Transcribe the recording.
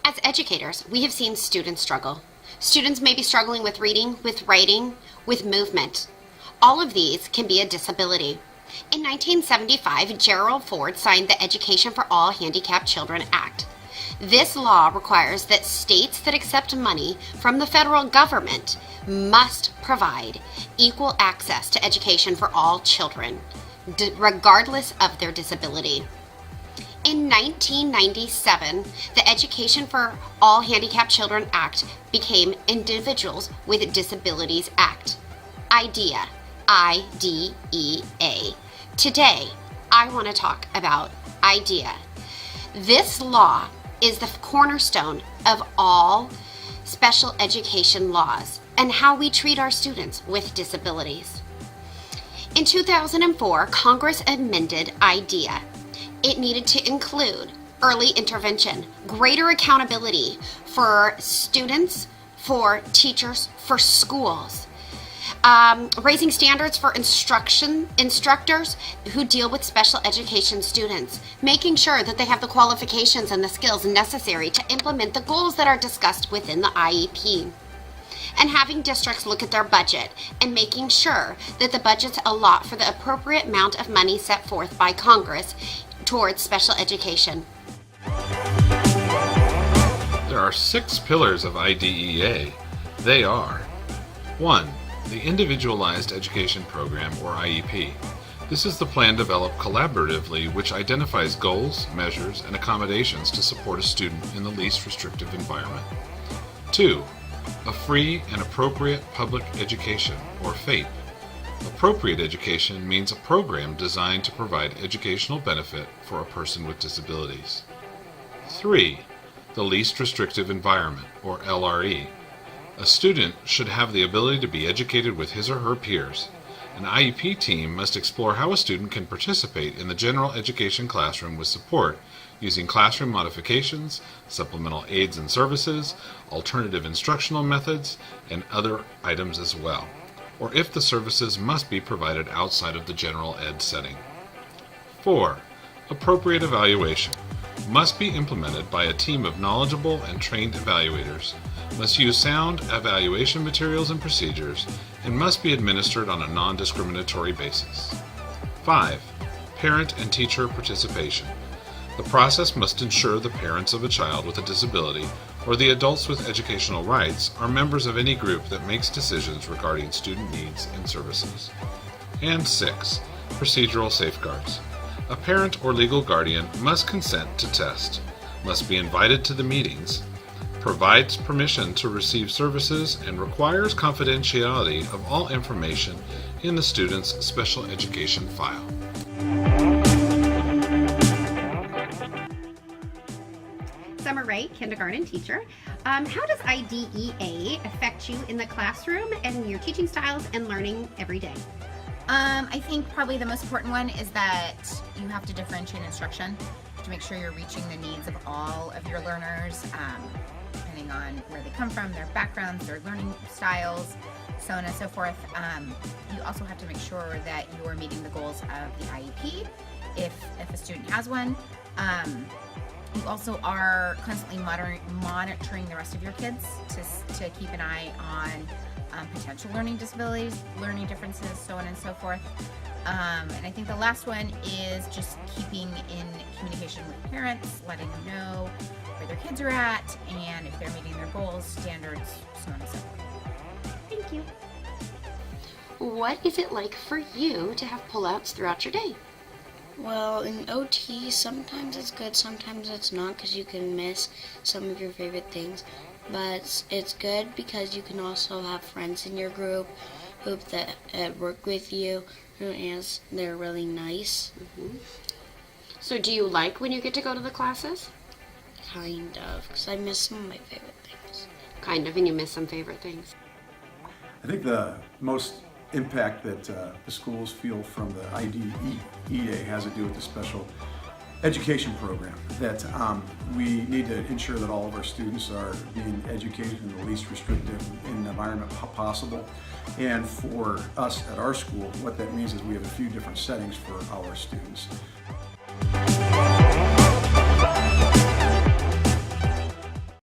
As educators, we have seen students struggle. Students may be struggling with reading, with writing, with movement. All of these can be a disability. In 1975, Gerald Ford signed the Education for All Handicapped Children Act. This law requires that states that accept money from the federal government must provide equal access to education for all children, regardless of their disability. In 1997, the Education for All Handicapped Children Act became Individuals with Disabilities Act, IDEA, I-D-E-A. Today, I want to talk about IDEA. This law is the cornerstone of all special education laws and how we treat our students with disabilities. In 2004, Congress amended IDEA. It needed to include early intervention, greater accountability for students, for teachers, for schools, raising standards for instructors who deal with special education students, making sure that they have the qualifications and the skills necessary to implement the goals that are discussed within the IEP. And having districts look at their budget and making sure that the budgets allot for the appropriate amount of money set forth by Congress towards special education. There are 6 pillars of IDEA. They are: 1. The Individualized Education Program, or IEP. This is the plan developed collaboratively which identifies goals, measures, and accommodations to support a student in the least restrictive environment. 2. A Free and Appropriate Public Education, or FAPE. Appropriate education means a program designed to provide educational benefit for a person with disabilities. 3. The Least Restrictive Environment, or LRE. A student should have the ability to be educated with his or her peers. An IEP team must explore how a student can participate in the general education classroom with support using classroom modifications, supplemental aids and services, alternative instructional methods, and other items as well, or if the services must be provided outside of the general ed setting. 4. Appropriate evaluation must be implemented by a team of knowledgeable and trained evaluators, must use sound evaluation materials and procedures, and must be administered on a non-discriminatory basis. 5. Parent and teacher participation. The process must ensure the parents of a child with a disability or the adults with educational rights are members of any group that makes decisions regarding student needs and services. And 6. Procedural safeguards. A parent or legal guardian must consent to test, must be invited to the meetings, provides permission to receive services, and requires confidentiality of all information in the student's special education file. Summer Ray, kindergarten teacher. How does IDEA affect you in the classroom and your teaching styles and learning every day? I think probably the most important one is that you have to differentiate instruction to make sure you're reaching the needs of all of your learners, depending on where they come from, their backgrounds, their learning styles, so on and so forth. You also have to make sure that you are meeting the goals of the IEP if a student has one. You also are constantly monitoring the rest of your kids to keep an eye on potential learning disabilities, learning differences, so on and so forth. And I think the last one is just keeping in communication with parents, letting them know where their kids are at and if they're meeting their goals, standards, so on and so forth. Thank you. What is it like for you to have pullouts throughout your day? Well, in OT, sometimes it's good, sometimes it's not, because you can miss some of your favorite things. But it's good because you can also have friends in your group that work with you, and they're really nice. Mm-hmm. So do you like when you get to go to the classes? Kind of, because I miss some of my favorite things. Kind of, and you miss some favorite things. I think the most impact that the schools feel from the IDEA has to do with the special education program, that we need to ensure that all of our students are being educated in the least restrictive environment possible. And for us at our school, what that means is we have a few different settings for our students.